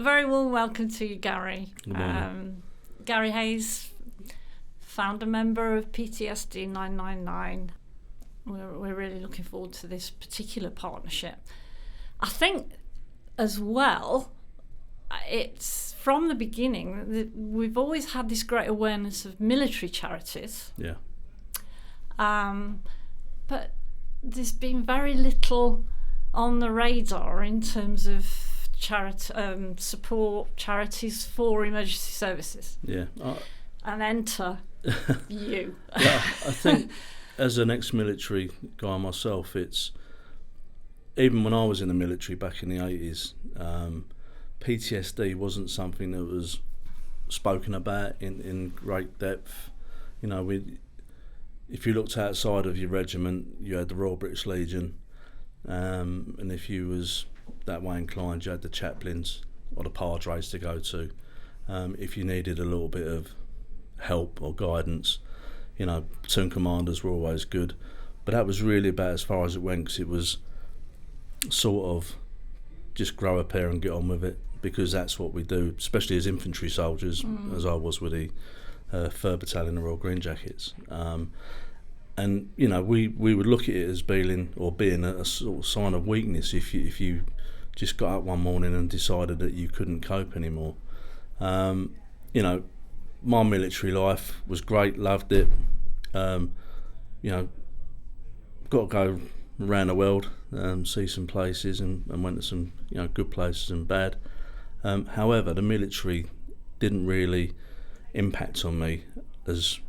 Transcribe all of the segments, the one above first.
very warm welcome to you, Gary. Good morning. Gary Hayes, founder member of PTSD999. We're really looking forward to this particular partnership. I think as well, it's from the beginning that we've always had this great awareness of military charities. Yeah. But there's been very little on the radar in terms of support charities for emergency services. Yeah. And enter you. Yeah, I think as an ex-military guy myself, it's even when I was in the military back in the 80s, PTSD wasn't something that was spoken about in great depth. You know, if you looked outside of your regiment, you had the Royal British Legion, and if you was that way inclined, you had the chaplains or the padres to go to. If you needed a little bit of help or guidance, you know, platoon commanders were always good. But that was really about as far as it went, because it was sort of just grow a pair and get on with it, because that's what we do, especially as infantry soldiers, as I was with the 3rd Battalion of Royal Green Jackets. And you know, we would look at it as being a sort of sign of weakness if you just got up one morning and decided that you couldn't cope anymore. You know, my military life was great, loved it. You know, got to go around the world, see some places, and went to some, you know, good places and bad. However, the military didn't really impact on me as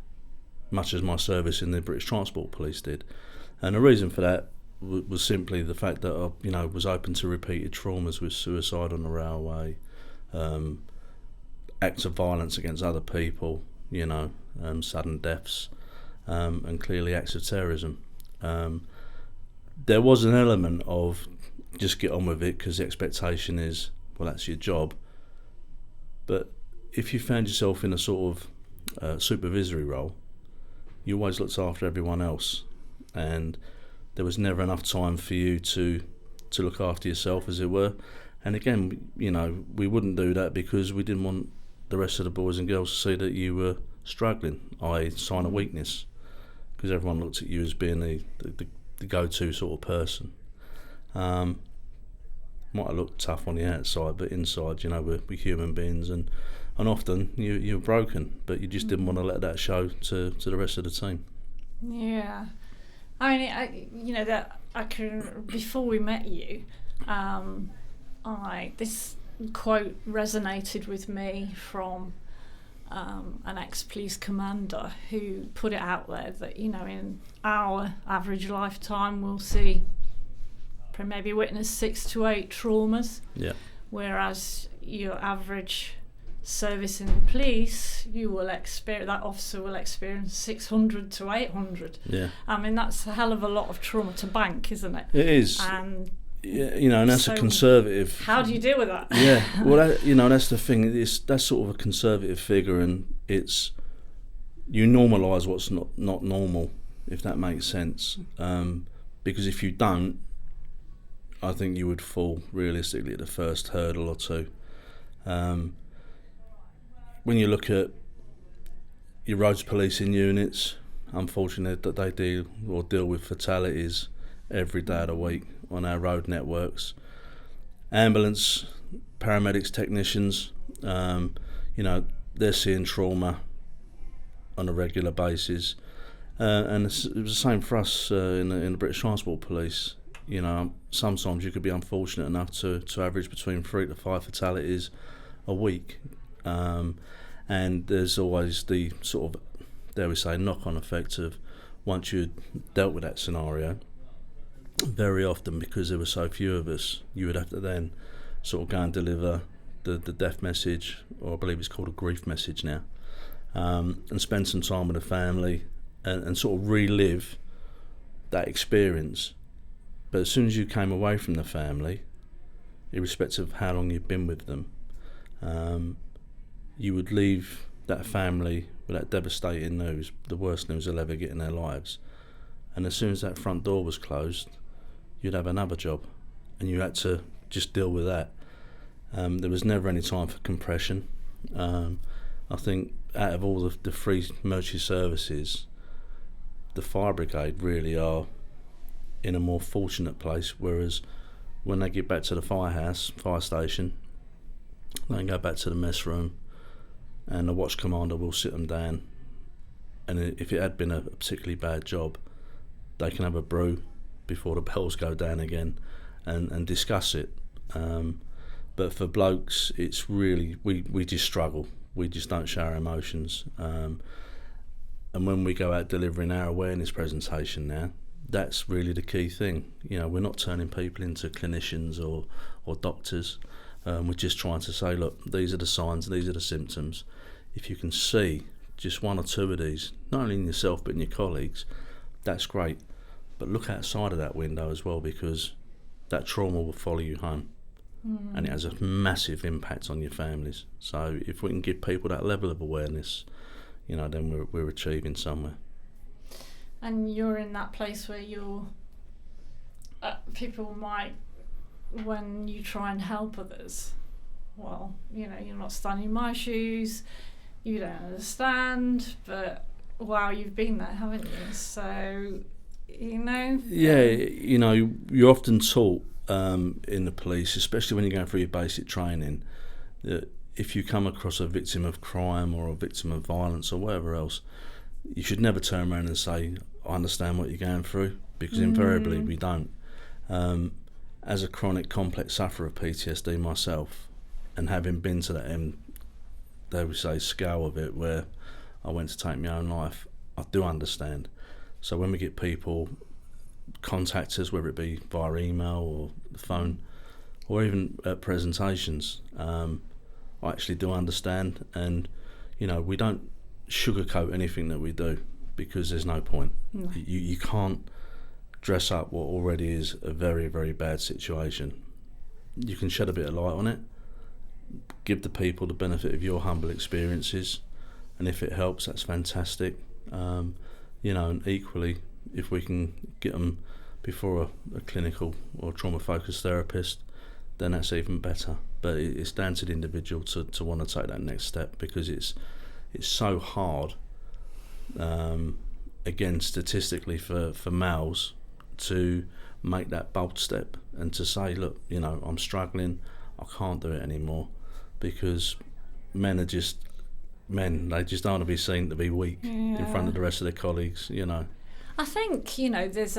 much as my service in the British Transport Police did, and the reason for that was simply the fact that I, you know, was open to repeated traumas with suicide on the railway, acts of violence against other people, you know, sudden deaths, and clearly acts of terrorism. There was an element of just get on with it, because the expectation is, well, that's your job. But if you found yourself in a sort of supervisory role, you always looked after everyone else, and there was never enough time for you to look after yourself, as it were. And again, you know, we wouldn't do that because we didn't want the rest of the boys and girls to see that you were struggling, i.e. sign of weakness, because everyone looked at you as being the go-to sort of person. Might have looked tough on the outside, but inside, you know, we're human beings, and often you're broken, but you just didn't want to let that show to the rest of the team. Yeah, I mean, you know, that I can. Before we met you, this quote resonated with me from an ex-police commander who put it out there that, you know, in our average lifetime we'll see, maybe witness 6 to 8 traumas. Yeah. Whereas your average service in the police, that officer will experience 600 to 800. Yeah. I mean, that's a hell of a lot of trauma to bank, isn't it? It is. And yeah, you know, and that's so a conservative. How do you deal with that? Yeah. Well, you know, that's the thing. That's sort of a conservative figure, and it's, you normalise what's not normal, if that makes sense. Because if you don't, I think you would fall realistically at the first hurdle or two. When you look at your roads policing units, unfortunately that they deal with fatalities every day of the week on our road networks. Ambulance, paramedics, technicians, you know, they're seeing trauma on a regular basis. And it was the same for us in the British Transport Police. You know, sometimes you could be unfortunate enough to average between 3 to 5 fatalities a week. And there's always the sort of, dare we say, knock-on effect of, once you'd dealt with that scenario, very often, because there were so few of us, you would have to then sort of go and deliver the death message, or I believe it's called a grief message now, and spend some time with the family and sort of relive that experience. But as soon as you came away from the family, irrespective of how long you've been with them, you would leave that family with that devastating news, the worst news they'll ever get in their lives. And as soon as that front door was closed, you'd have another job, and you had to just deal with that. There was never any time for compression. I think out of all the free emergency services, the fire brigade really are in a more fortunate place, whereas when they get back to the fire station, they can go back to the mess room and the watch commander will sit them down, and if it had been a particularly bad job, they can have a brew before the bells go down again and discuss it. But for blokes, it's really, we just struggle. We just don't show our emotions. And when we go out delivering our awareness presentation now, that's really the key thing. You know, we're not turning people into clinicians or doctors. We're just trying to say, look, these are the signs, these are the symptoms. If you can see just one or two of these, not only in yourself but in your colleagues, that's great. But look outside of that window as well, because that trauma will follow you home. And it has a massive impact on your families. So if we can give people that level of awareness, you know, then we're achieving somewhere. And you're in that place where people might, when you try and help others, well, you know, you're not standing in my shoes, you don't understand, but wow, you've been there, haven't you? So, you know. Yeah, you know, you're often taught in the police, especially when you're going through your basic training, that if you come across a victim of crime or a victim of violence or whatever else, you should never turn around and say, I understand what you're going through, because invariably we don't. As a chronic complex sufferer of PTSD myself, and having been to that end, they would say, scale of it, where I went to take my own life, I do understand. So when we get people contact us, whether it be via email or the phone or even at presentations, I actually do understand. And you know, we don't sugarcoat anything that we do, because there's no point. No. You can't dress up what already is a very, very bad situation. You can shed a bit of light on it, give the people the benefit of your humble experiences, and if it helps, that's fantastic. You know, and equally, if we can get them before a clinical or trauma-focused therapist, then that's even better. But it's down to the individual to want to take that next step, because it's so hard, again, statistically, for males to make that bold step and to say, look, you know, I'm struggling, I can't do it anymore, because men, they just don't want to be seen to be weak in front of the rest of their colleagues, you know. I think, you know, there's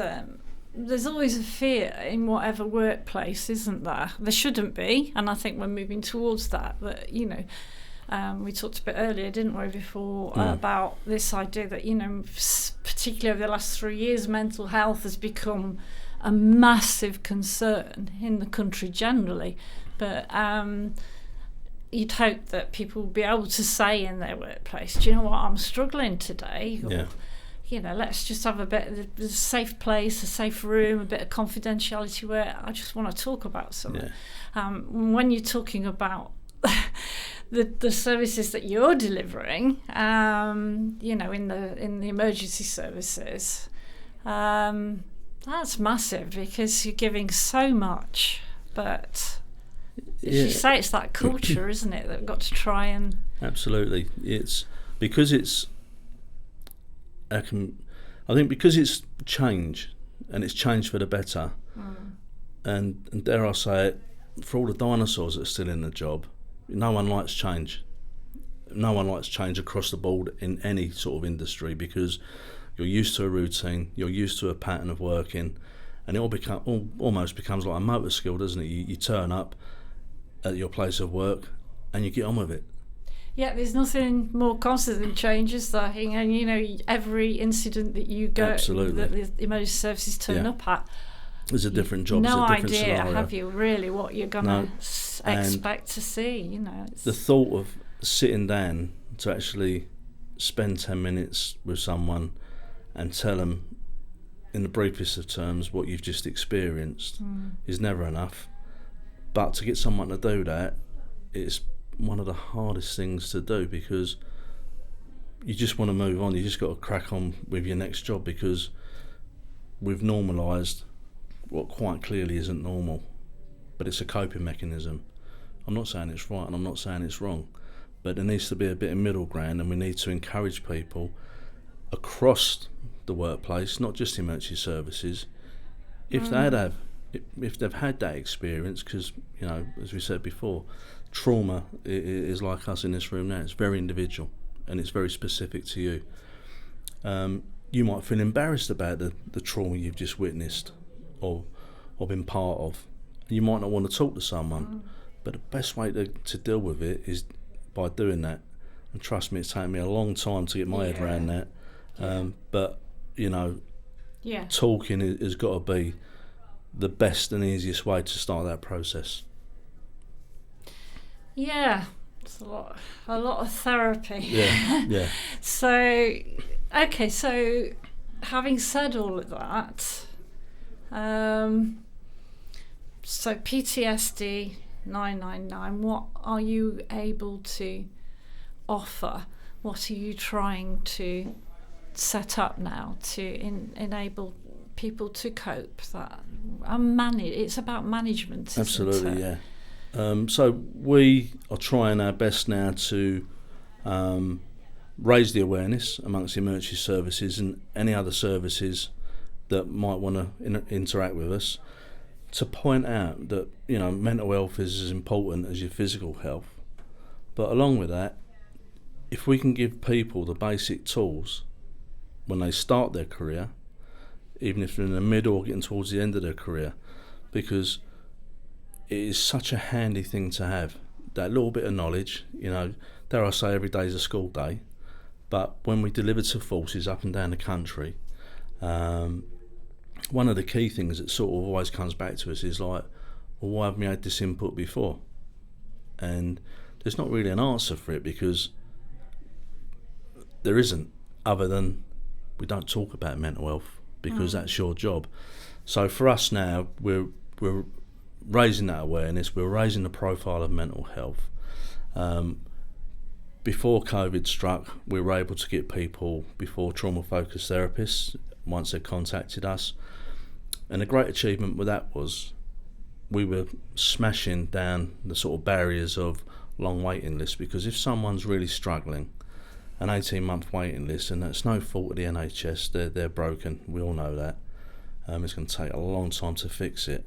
always a fear in whatever workplace, isn't there? There shouldn't be, and I think we're moving towards that. But you know, we talked a bit earlier, didn't we, before about this idea that, you know, particularly over the last 3 years, mental health has become a massive concern in the country generally. But you'd hope that people would be able to say in their workplace, do you know what, I'm struggling today? Or, you know, let's just have a bit of a safe place, a safe room, a bit of confidentiality where I just want to talk about something. When you're talking about the services that you're delivering, you know, in the emergency services, that's massive, because you're giving so much. But as you say, it's that culture, isn't it, that we've got to try and... Absolutely. It's because it's... I think because it's change, and it's changed for the better, and dare I say it, for all the dinosaurs that are still in the job, no one likes change. No one likes change across the board in any sort of industry, because you're used to a routine, you're used to a pattern of working, and it almost becomes like a motor skill, doesn't it? You turn up at your place of work and you get on with it. Yeah, there's nothing more constant than change, is there? And you know, every incident that you go, that the emergency services turn up at, there's a different job. No it's a different idea, scenario. Have you really what you're gonna expect to see? You know, the thought of sitting down to actually spend 10 minutes with someone and tell them in the briefest of terms what you've just experienced is never enough. But to get someone to do that, it's one of the hardest things to do, because you just want to move on. You just got to crack on with your next job, because we've normalised what quite clearly isn't normal, but it's a coping mechanism. I'm not saying it's right and I'm not saying it's wrong, but there needs to be a bit of middle ground, and we need to encourage people across the workplace, not just emergency services, if they've had that experience, because, you know, as we said before, trauma is like us in this room now. It's very individual and it's very specific to you. You might feel embarrassed about the trauma you've just witnessed or been part of. You might not want to talk to someone, but the best way to deal with it is by doing that. And trust me, it's taken me a long time to get my head around that. But, you know, talking has got to be the best and easiest way to start that process. Yeah, it's a lot of therapy. Yeah. So, okay, so having said all of that, so PTSD 999, what are you able to offer? What are you trying to set up now to enable people to cope and manage? It's about management, isn't Absolutely, it? yeah. So we are trying our best now to raise the awareness amongst the emergency services and any other services that might want to interact with us, to point out that, you know, mental health is as important as your physical health. But along with that, if we can give people the basic tools when they start their career, even if they're in the middle or getting towards the end of their career, because it is such a handy thing to have, that little bit of knowledge. You know, dare I say, every day is a school day, but when we deliver to forces up and down the country, one of the key things that sort of always comes back to us is like, well, why haven't we had this input before? And there's not really an answer for it, because there isn't, other than we don't talk about mental health, because that's your job. So for us now, we're raising that awareness, we're raising the profile of mental health. Before COVID struck, we were able to get people before trauma-focused therapists once they contacted us. And a great achievement with that was we were smashing down the sort of barriers of long waiting lists, because if someone's really struggling, an 18-month waiting list, and that's no fault of the NHS, they're broken, we all know that. It's going to take a long time to fix it.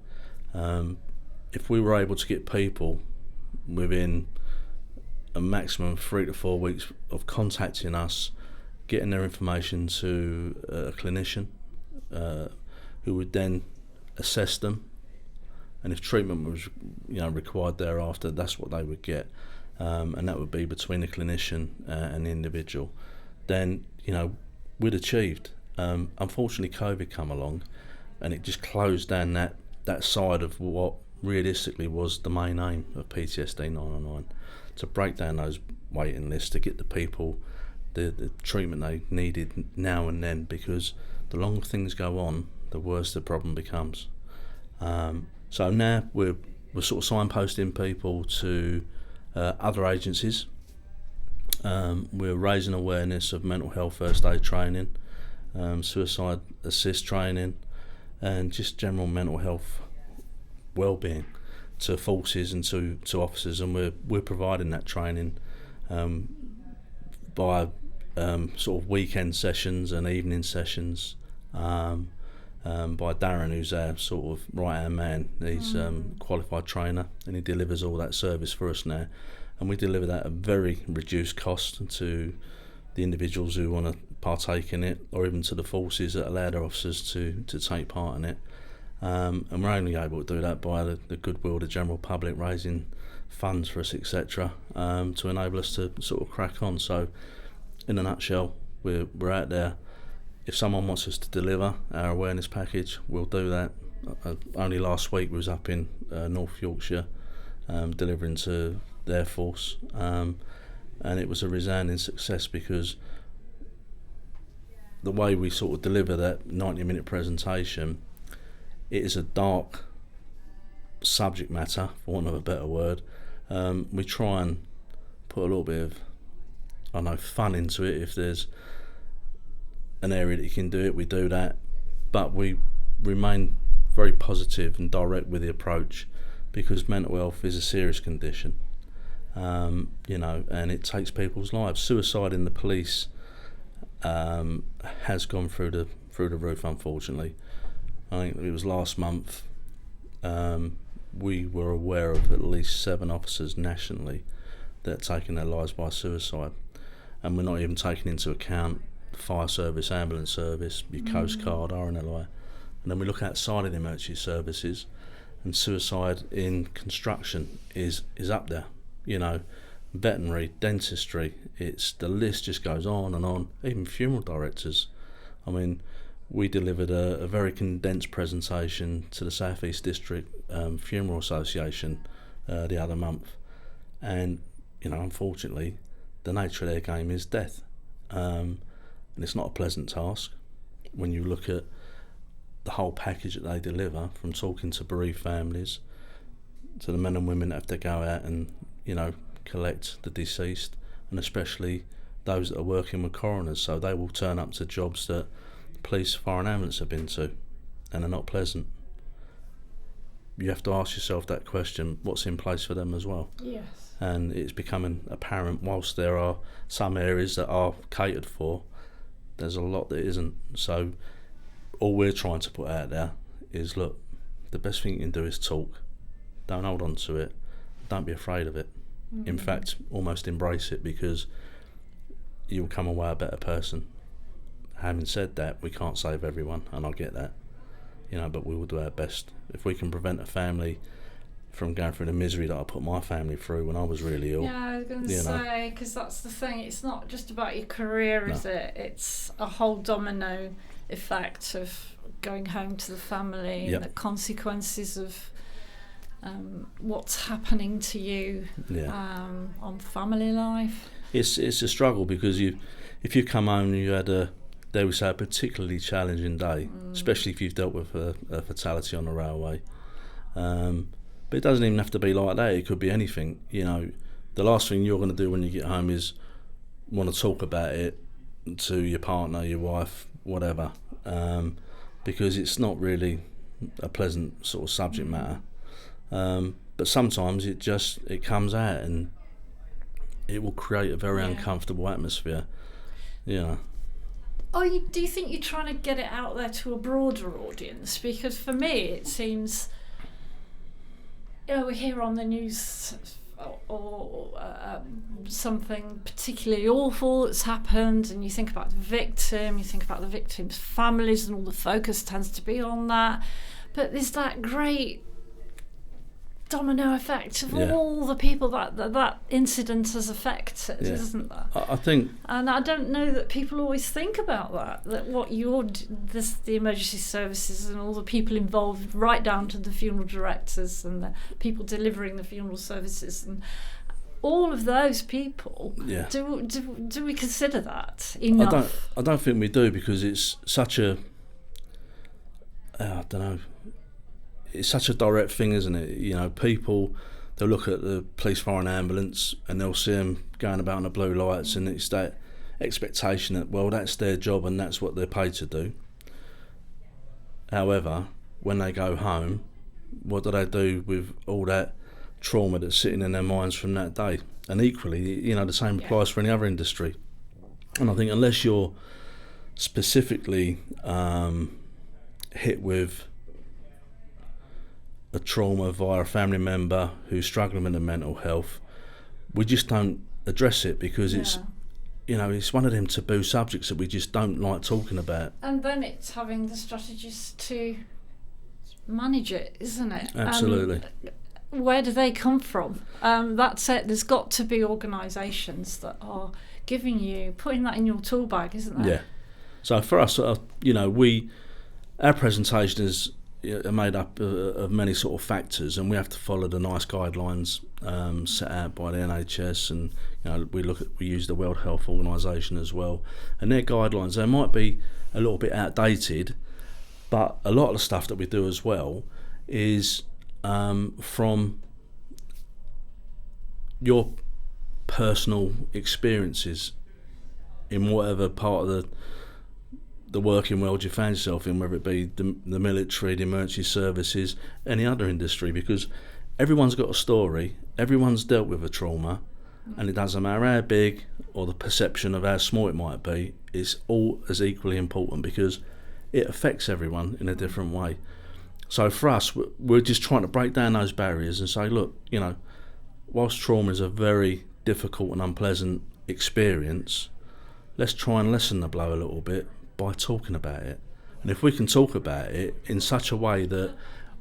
If we were able to get people within a maximum of 3 to 4 weeks of contacting us, getting their information to a clinician who would then assess them, and if treatment was, you know, required thereafter, that's what they would get, and that would be between the clinician and the individual. Then, you know, we'd achieved. Unfortunately, COVID come along, and it just closed down that side of what realistically was the main aim of PTSD 999, to break down those waiting lists, to get the people the treatment they needed now and then, because the longer things go on, the worse the problem becomes. So now we're sort of signposting people to other agencies. We're raising awareness of mental health first aid training, suicide assist training, and just general mental health well-being to forces and to officers, and we're providing that training by sort of weekend sessions and evening sessions by Darren, who's our sort of right-hand man. He's qualified trainer, and he delivers all that service for us now, and we deliver that at a very reduced cost to the individuals who want to partake in it, or even to the forces that allow their officers to take part in it. And we're only able to do that by the goodwill of the general public raising funds for us, etc., to enable us to sort of crack on. So in a nutshell, we're out there. If someone wants us to deliver our awareness package, we'll do that. Only last week we was up in North Yorkshire delivering to the Air Force, and it was a resounding success, because the way we sort of deliver that 90-minute presentation, it is a dark subject matter, for want of a better word. We try and put a little bit of, fun into it. If there's an area that you can do it, we do that. But we remain very positive and direct with the approach because mental health is a serious condition, you know, and it takes people's lives. Suicide in the police has gone through the roof, unfortunately. I think it was last month. We were aware of at least 7 officers nationally that are taking their lives by suicide, and we're not even taking into account fire service, ambulance service, your Coast Guard, RNLI, and then we look outside of the emergency services, and suicide in construction is up there. You know, veterinary, dentistry, the list just goes on and on. Even funeral directors. I mean, we delivered a very condensed presentation to the South East District Funeral Association the other month, and you know, unfortunately, the nature of their game is death, and it's not a pleasant task when you look at the whole package that they deliver, from talking to bereaved families to the men and women that have to go out and, you know, collect the deceased, and especially those that are working with coroners. So they will turn up to jobs that police, fire and ambulance have been to, and are not pleasant. You have to ask yourself that question, what's in place for them as well? Yes. And it's becoming apparent, whilst there are some areas that are catered for, there's a lot that isn't. So all we're trying to put out there is, look, the best thing you can do is talk. Don't hold on to it. Don't be afraid of it. Mm-hmm. In fact, almost embrace it, because you'll come away a better person. Having said that, we can't save everyone, and I get that, you know, but we will do our best. If we can prevent a family from going through the misery that I put my family through when I was really ill. Yeah, I was going to say, because that's the thing, it's not just about your career, is it? It's a whole domino effect of going home to the family, and the consequences of what's happening to you on family life. It's a struggle, because if you come home and you had a particularly challenging day, especially if you've dealt with a fatality on the railway. But it doesn't even have to be like that. It could be anything. You know, the last thing you're going to do when you get home is want to talk about it to your partner, your wife, whatever, because it's not really a pleasant sort of subject matter. But sometimes it comes out, and it will create a very uncomfortable atmosphere. You know. Do you think you're trying to get it out there to a broader audience? Because for me, it seems, you know, we hear on the news or something particularly awful that's happened, and you think about the victim, you think about the victim's families, and all the focus tends to be on that. But there's that great domino effect of all the people that incident has affected, isn't there? I think, and I don't know that people always think about that what the emergency services and all the people involved, right down to the funeral directors and the people delivering the funeral services, and all of those people. Do we consider that enough? I don't think we do, because it's such a I don't know. It's such a direct thing, isn't it? You know, people, they'll look at the police, fire and ambulance, and they'll see them going about in the blue lights, and it's that expectation that, well, that's their job and that's what they're paid to do. However, when they go home, what do they do with all that trauma that's sitting in their minds from that day? And equally, you know, the same applies for any other industry. And I think unless you're specifically hit with a trauma via a family member who's struggling with their mental health, we just don't address it, because it's, you know, it's one of them taboo subjects that we just don't like talking about. And then it's having the strategies to manage it, isn't it? Absolutely. Where do they come from? That's it. There's got to be organisations that are putting that in your tool bag, isn't there? Yeah. So for us, you know, our presentation is made up of many sort of factors, and we have to follow the nice guidelines set out by the NHS, and you know, we use the World Health Organisation as well, and their guidelines, they might be a little bit outdated, but a lot of the stuff that we do as well is from your personal experiences in whatever part of the working world you find yourself in, whether it be the military, the emergency services, any other industry, because everyone's got a story, everyone's dealt with a trauma, and it doesn't matter how big or the perception of how small it might be, it's all as equally important because it affects everyone in a different way. So for us, we're just trying to break down those barriers and say, look, you know, whilst trauma is a very difficult and unpleasant experience, let's try and lessen the blow a little bit by talking about it. And if we can talk about it in such a way that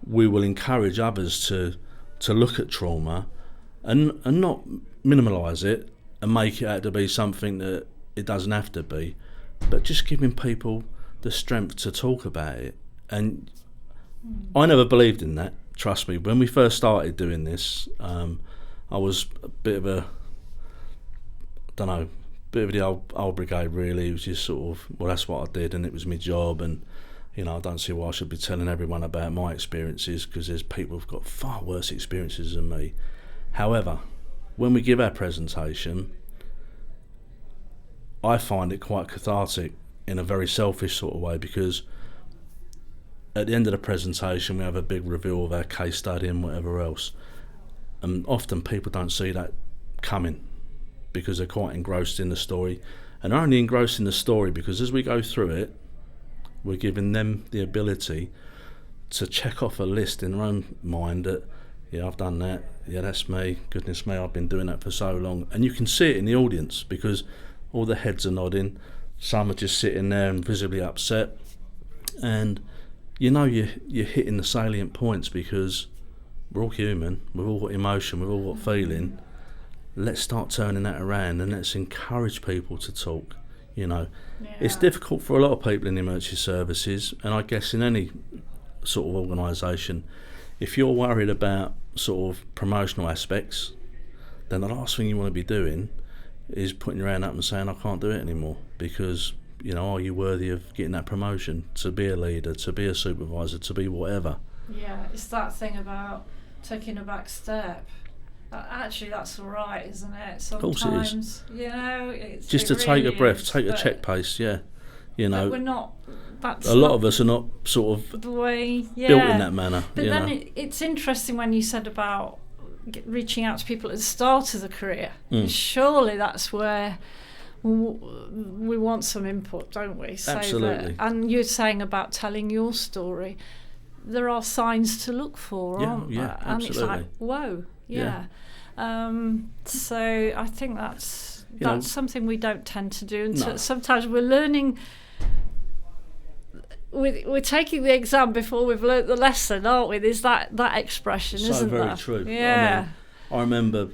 we will encourage others to look at trauma and not minimalise it and make it out to be something that it doesn't have to be, but just giving people the strength to talk about it. And I never believed in that, trust me. When we first started doing this, I was a bit of a, bit of the old brigade really. It was just sort of, well, that's what I did and it was my job, and you know, I don't see why I should be telling everyone about my experiences because there's people who've got far worse experiences than me. However, when we give our presentation, I find it quite cathartic in a very selfish sort of way, because at the end of the presentation we have a big reveal of our case study and whatever else, and often people don't see that coming because they're quite engrossed in the story, and they're only engrossed in the story because as we go through it, we're giving them the ability to check off a list in their own mind that, yeah, I've done that, yeah, that's me, goodness me, I've been doing that for so long. And you can see it in the audience because all the heads are nodding, some are just sitting there and visibly upset, and you know you're hitting the salient points because we're all human, we've all got emotion, we've all got feeling. Let's start turning that around and let's encourage people to talk. You know, It's difficult for a lot of people in the emergency services, and I guess in any sort of organisation. If you're worried about sort of promotional aspects, then the last thing you want to be doing is putting your hand up and saying, I can't do it anymore, because, you know, are you worthy of getting that promotion, to be a leader, to be a supervisor, to be whatever? Yeah, it's that thing about taking a back step. Actually, that's all right, isn't it? Sometimes, of course it is. You know, it's just to take a breath, take a check pace, yeah. You know, we're not. That's a lot of us are not sort of the way, built in that manner. But then it's interesting when you said about reaching out to people at the start of the career. Surely that's where we want some input, don't we? So absolutely. And you're saying about telling your story. There are signs to look for, aren't there? Yeah, and absolutely. it's like, whoa, yeah. So I think that's something we don't tend to do. And No. sometimes we're learning. We're taking the exam before we've learnt the lesson, aren't we? There's that expression, isn't there? So very true. Yeah. I remember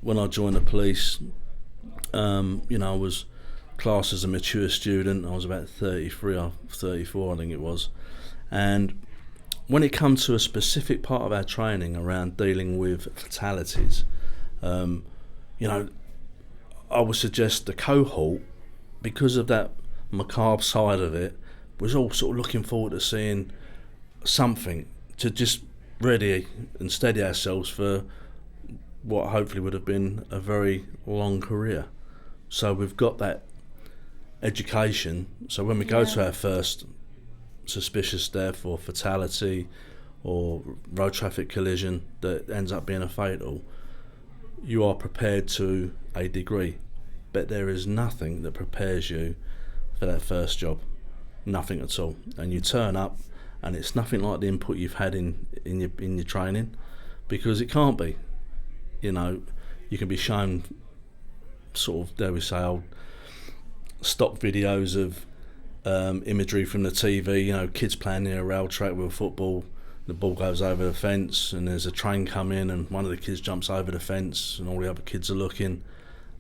when I joined the police, I was classed as a mature student. I was about 33 or 34, I think it was. And when it comes to a specific part of our training around dealing with fatalities, I would suggest the cohort, because of that macabre side of it, was all sort of looking forward to seeing something to just ready and steady ourselves for what hopefully would have been a very long career. So we've got that education. So when we go to our first suspicious death or fatality or road traffic collision that ends up being a fatal, you are prepared to a degree, but there is nothing that prepares you for that first job. Nothing at all. And you turn up and it's nothing like the input you've had in your training, because it can't be. You know, you can be shown sort of, dare we say, old stock videos of imagery from the TV, you know, kids playing near a rail track with a football, the ball goes over the fence and there's a train coming and one of the kids jumps over the fence and all the other kids are looking,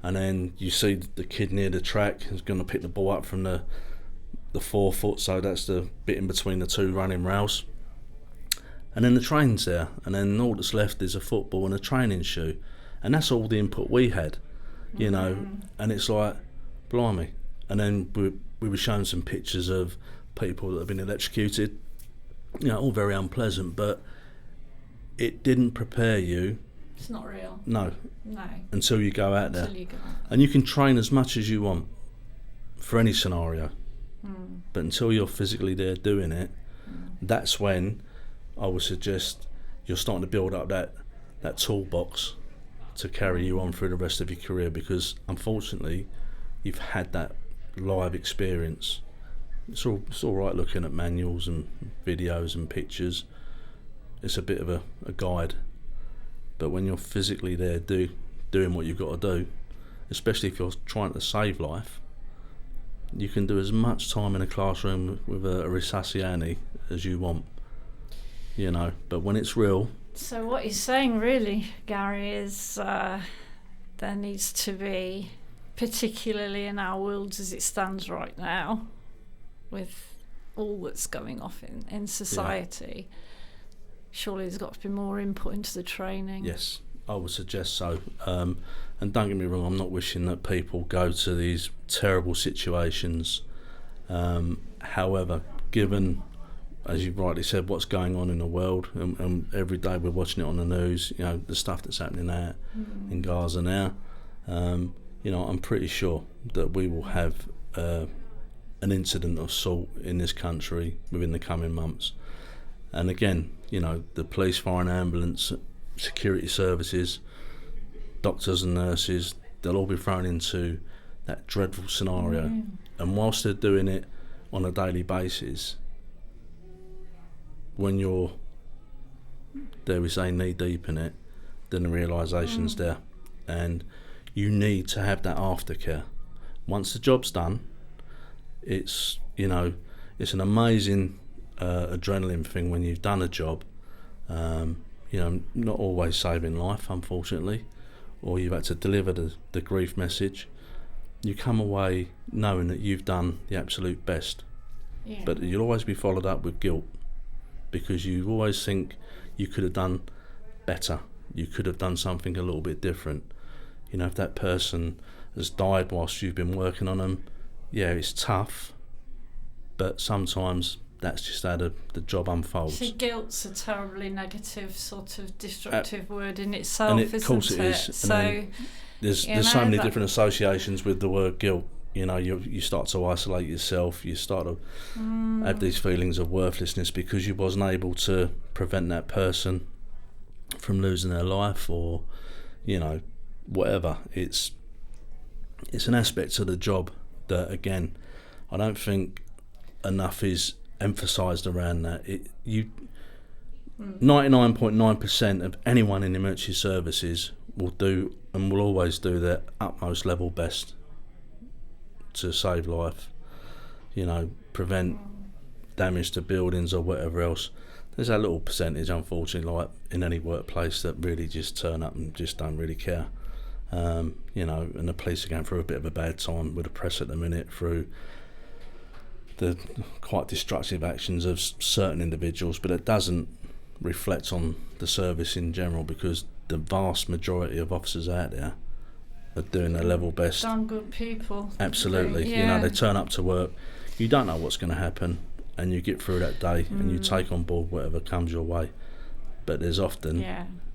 and then you see the kid near the track who's going to pick the ball up from the 4 foot, so that's the bit in between the two running rails, and then the train's there, and then all that's left is a football and a training shoe, and that's all the input we had, you know. And it's like, blimey. And then we were shown some pictures of people that have been electrocuted, you know, all very unpleasant, but it didn't prepare you. It's not real. No. Until you go out there. You go. And you can train as much as you want for any scenario. But until you're physically there doing it, that's when I would suggest you're starting to build up that that toolbox to carry you on through the rest of your career, because unfortunately you've had that live experience. It's all right looking at manuals and videos and pictures. It's a bit of a guide, but when you're physically there doing what you've got to do, especially if you're trying to save life, you can do as much time in a classroom with a resusciani as you want, you know, but when it's real. So what you're saying really, Gary, is there needs to be, particularly in our world as it stands right now, with all that's going off in society, surely there's got to be more input into the training. Yes, I would suggest so. And don't get me wrong, I'm not wishing that people go to these terrible situations. However, given, as you rightly said, what's going on in the world, and every day we're watching it on the news, you know, the stuff that's happening out in Gaza now, you know, I'm pretty sure that we will have an incident of sort in this country within the coming months. And again, you know, the police, fire and ambulance, security services, doctors and nurses, they'll all be thrown into that dreadful scenario. And whilst they're doing it on a daily basis, when you're, dare we say, knee deep in it, then the realisation's there. And you need to have that aftercare. Once the job's done, it's, you know, it's an amazing adrenaline thing when you've done a job. You know, not always saving life, unfortunately, or you've had to deliver the grief message. You come away knowing that you've done the absolute best. But you'll always be followed up with guilt, because you always think you could have done better, you could have done something a little bit different. You know, if that person has died whilst you've been working on them, yeah, it's tough, but sometimes that's just how the job unfolds. So guilt's a terribly negative, sort of destructive word in itself, and isn't it? Of course it is. So there's so many different associations with the word guilt. You know, you start to isolate yourself, you start to have these feelings of worthlessness because you wasn't able to prevent that person from losing their life, or, you know, whatever. It's an aspect of the job that, again, I don't think enough is emphasised around that. 99.9% of anyone in emergency services will do and will always do their utmost level best to save life, you know, prevent damage to buildings or whatever else. There's that little percentage, unfortunately, like in any workplace, that really just turn up and just don't really care. You know, and the police are going through a bit of a bad time with the press at the minute through the quite destructive actions of certain individuals, but it doesn't reflect on the service in general, because the vast majority of officers out there are doing their level best. Damn good people. Absolutely. Yeah. You know, they turn up to work, you don't know what's going to happen, and you get through that day and you take on board whatever comes your way. But there's often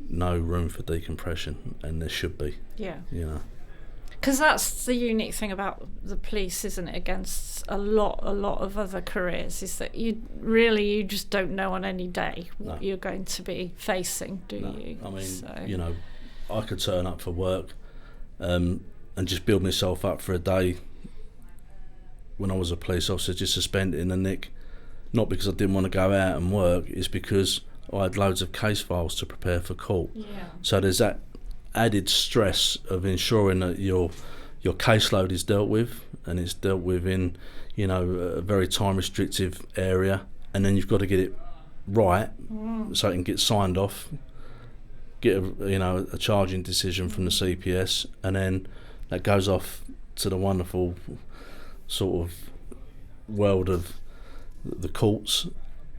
no room for decompression, and there should be. Yeah. You know. Because that's the unique thing about the police, isn't it, against a lot of other careers, is that you just don't know on any day what you're going to be facing, do you? I mean, you know, I could turn up for work and just build myself up for a day when I was a police officer, just suspended in the nick, not because I didn't want to go out and work, it's because I had loads of case files to prepare for court. So there's that added stress of ensuring that your caseload is dealt with, and it's dealt with in, you know, a very time restrictive area, and then you've got to get it right so it can get signed off, get a charging decision from the CPS, and then that goes off to the wonderful sort of world of the courts,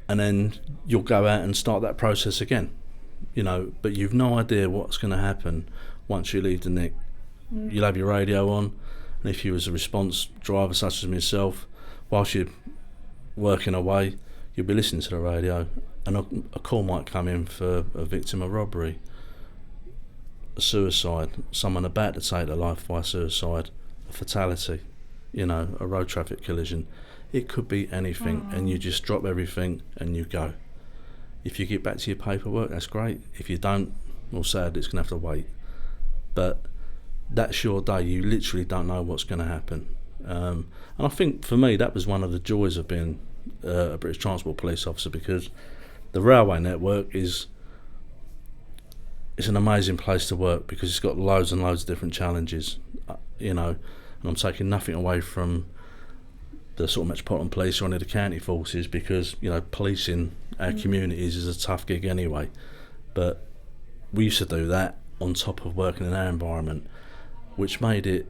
and then you'll go out and start that process again. You know, but you've no idea what's going to happen once you leave the nick. You'll have your radio on, and if you was a response driver such as myself, whilst you're working away, you'll be listening to the radio, and a call might come in for a victim of robbery, a suicide, someone about to take their life by suicide, a fatality, you know, a road traffic collision. It could be anything, and you just drop everything and you go. If you get back to your paperwork, that's great. If you don't, or sadly it's going to have to wait. But that's your day. You literally don't know what's going to happen. And I think for me that was one of the joys of being a British Transport Police officer, because the railway network it's an amazing place to work, because it's got loads and loads of different challenges, and I'm taking nothing away from the sort of Metropolitan Police or any of the county forces, because policing our communities is a tough gig anyway. But we used to do that on top of working in our environment, which made it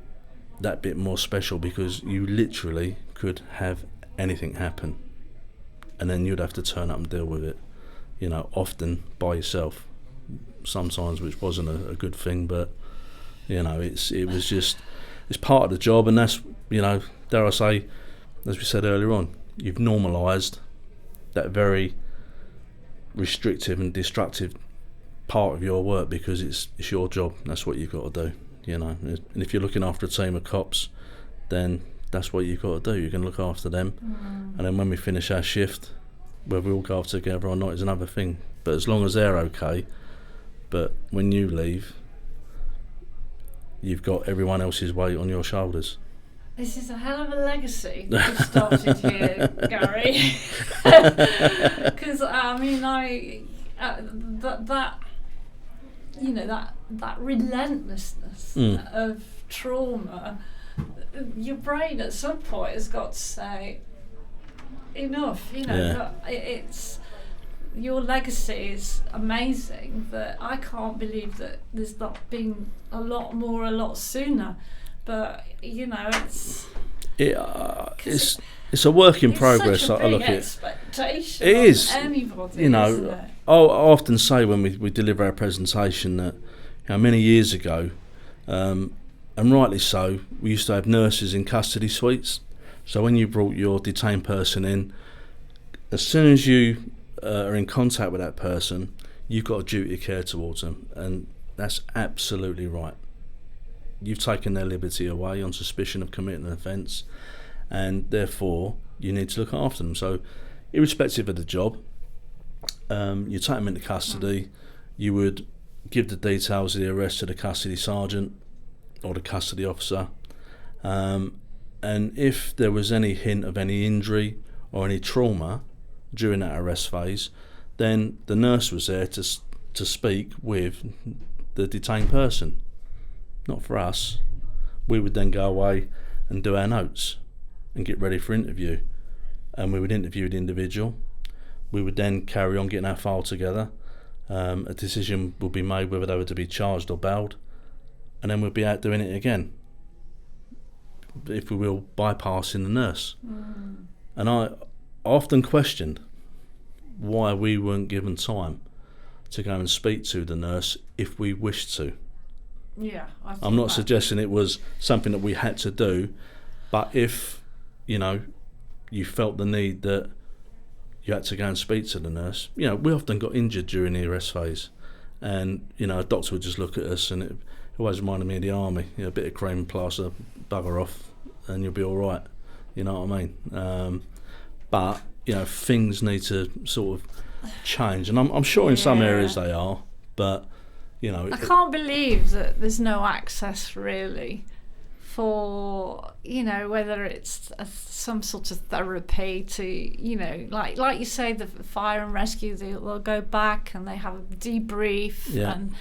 that bit more special, because you literally could have anything happen and then you'd have to turn up and deal with it, often by yourself, sometimes, which wasn't a good thing. But it's part of the job, and that's, dare I say, as we said earlier on, you've normalised that very restrictive and destructive part of your work, because it's your job. That's what you've got to do, And if you're looking after a team of cops, then that's what you've got to do. You can look after them, and then when we finish our shift, whether we all go off together or not is another thing. But as long as they're okay, but when you leave, you've got everyone else's weight on your shoulders. This is a hell of a legacy you've started here, Gary. Because that relentlessness of trauma, your brain at some point has got to say enough. It's your legacy is amazing. That I can't believe that there's not been a lot more a lot sooner. But it's a work in progress. Such a I look big at expectation. It is. Anybody, isn't it? I often say when we deliver our presentation that many years ago, and rightly so, we used to have nurses in custody suites. So when you brought your detained person in, as soon as you are in contact with that person, you've got a duty of care towards them, and that's absolutely right. You've taken their liberty away on suspicion of committing an offence, and therefore you need to look after them. So irrespective of the job, you take them into custody, you would give the details of the arrest to the custody sergeant or the custody officer, and if there was any hint of any injury or any trauma during that arrest phase, then the nurse was there to speak with the detained person. Not for us. We would then go away and do our notes and get ready for interview, and we would interview the individual. We would then carry on getting our file together. A decision would be made whether they were to be charged or bailed, and then we'd be out doing it again, if we will, bypassing the nurse. And I often questioned why we weren't given time to go and speak to the nurse if we wished to. Yeah, I'm not suggesting it was something that we had to do, but if you felt the need that you had to go and speak to the nurse, we often got injured during the arrest phase, and a doctor would just look at us, and it always reminded me of the army. A bit of cream and plaster, bugger off, and you'll be all right. You know what I mean? But things need to sort of change, and I'm sure in some areas they are, but. I can't believe that there's no access really for whether it's some sort of therapy to like you say, the fire and rescue, they'll go back and they have a debrief, and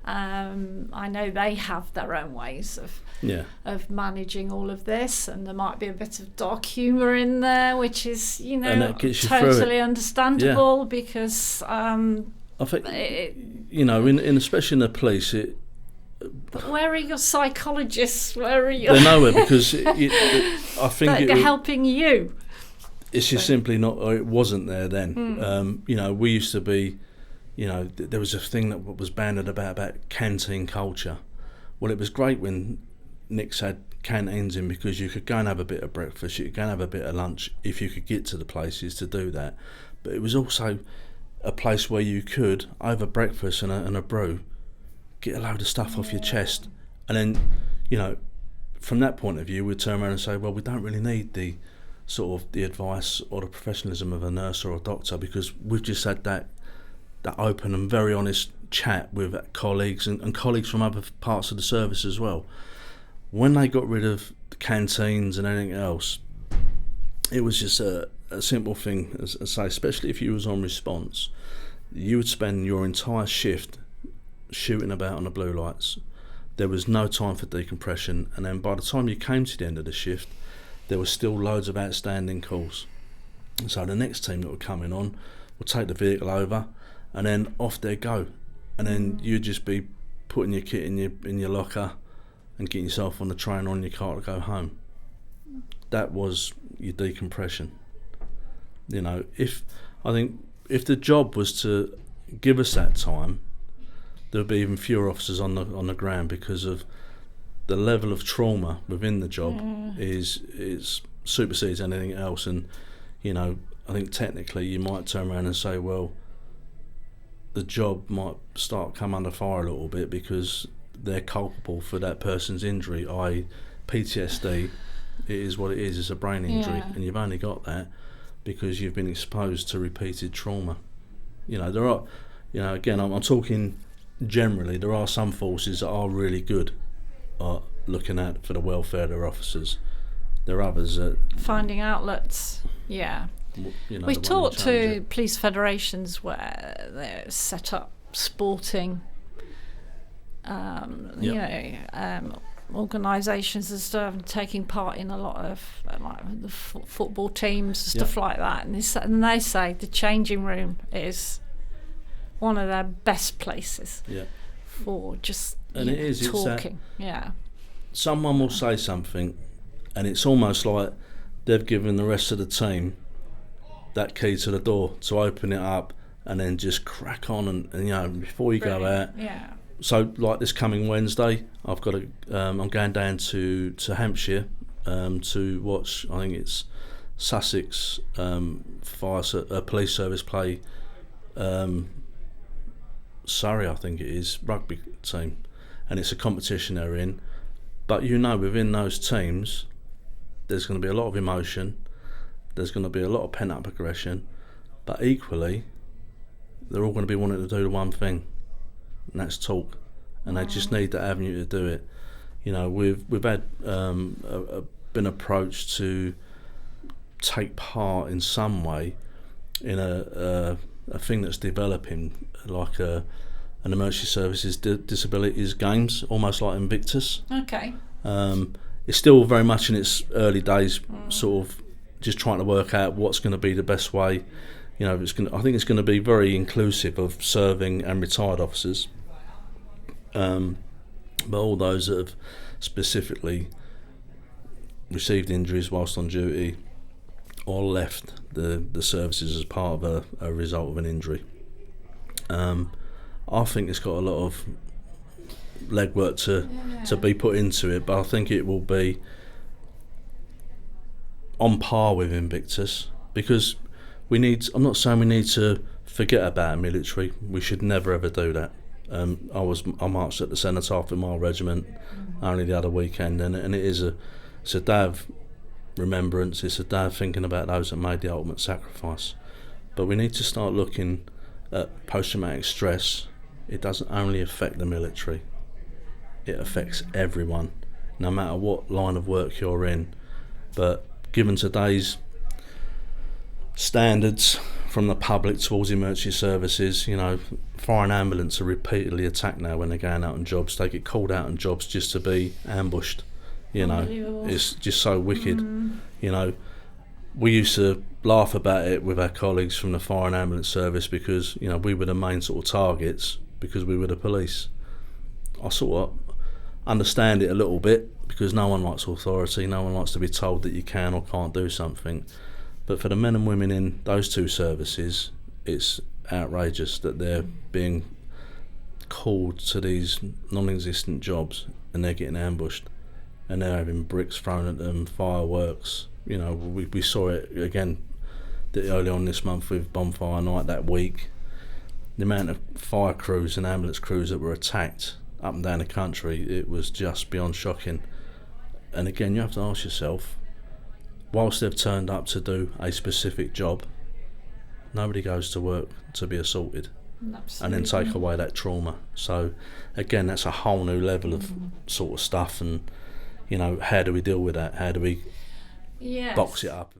I know they have their own ways of managing all of this, and there might be a bit of dark humour in there, which is totally understandable, because I think, in especially in the police, but where are your psychologists? Where are your... They're nowhere, because I think they're helping you. It's just simply not, or it wasn't there then. We used to be, there was a thing that was bandied about canteen culture. Well, it was great when Nick's had canteens in, because you could go and have a bit of breakfast, you could go and have a bit of lunch if you could get to the places to do that. But it was also a place where you could, over breakfast and a brew, get a load of stuff off your chest, and then from that point of view we'd turn around and say, well, we don't really need the sort of the advice or the professionalism of a nurse or a doctor, because we've just had that open and very honest chat with colleagues and colleagues from other parts of the service as well. When they got rid of the canteens and anything else, it was just a simple thing, as I say, especially if you was on response. You would spend your entire shift shooting about on the blue lights. There was no time for decompression, and then by the time you came to the end of the shift, there was still loads of outstanding calls. And so the next team that were coming on would take the vehicle over, and then off they go. And then you'd just be putting your kit in your locker and getting yourself on the train or on your car to go home. That was your decompression. You know, if the job was to give us that time, there would be even fewer officers on the ground, because of the level of trauma within the job is supersedes anything else. And you know, I think technically you might turn around and say, well, the job might come under fire a little bit because they're culpable for that person's injury, i.e. PTSD. It is what it is. It's a brain injury, and you've only got that because you've been exposed to repeated trauma. You know, there are, you know, again, I'm talking generally, there are some forces that are really good at looking out for the welfare of their officers. There are others that... Finding outlets, yeah. You know, We've talked to police federations where they're set up sporting, organisations and stuff, taking part in a lot of like the football teams and stuff like that. And they say the changing room is one of their best places for just talking. Someone will say something, and it's almost like they've given the rest of the team that key to the door to open it up and then just crack on and you know, before you go out. So like this coming Wednesday, I'm going down to Hampshire to watch, I think it's Sussex police service play Surrey, I think it is, rugby team, and it's a competition they're in. But you know, within those teams, there's going to be a lot of emotion, there's going to be a lot of pent-up aggression, but equally, they're all going to be wanting to do the one thing, and that's talk, and they just need that avenue to do it. You know, we've had been approached to take part in some way in a thing that's developing, like an emergency services disabilities games, almost like Invictus. Okay. It's still very much in its early days, sort of just trying to work out what's going to be the best way. You know, I think it's going to be very inclusive of serving and retired officers, but all those that have specifically received injuries whilst on duty or left the services as part of a result of an injury. I think it's got a lot of legwork to be put into it, but I think it will be on par with Invictus, because I'm not saying we need to forget about military. We should never ever do that. I marched at the Cenotaph in my regiment only the other weekend, and it's a day of remembrance. It's a day of thinking about those that made the ultimate sacrifice. But we need to start looking at post-traumatic stress. It doesn't only affect the military, it affects everyone, no matter what line of work you're in. But given today's standards from the public towards emergency services, you know, fire and ambulance are repeatedly attacked now when they're going out on jobs. They get called out on jobs just to be ambushed. You know, it's just so wicked. You know, we used to laugh about it with our colleagues from the fire and ambulance service because, you know, we were the main sort of targets because we were the police. I sort of understand it a little bit because no one likes authority, no one likes to be told that you can or can't do something. But for the men and women in those two services, it's outrageous that they're being called to these non-existent jobs and they're getting ambushed and they're having bricks thrown at them, fireworks. You know, we saw it again early on this month with Bonfire Night that week. The amount of fire crews and ambulance crews that were attacked up and down the country, it was just beyond shocking. And again, you have to ask yourself, whilst they've turned up to do a specific job, nobody goes to work to be assaulted. Absolutely. and then take away that trauma. So again, that's a whole new level of sort of stuff, and how do we deal with that? How do we box it up?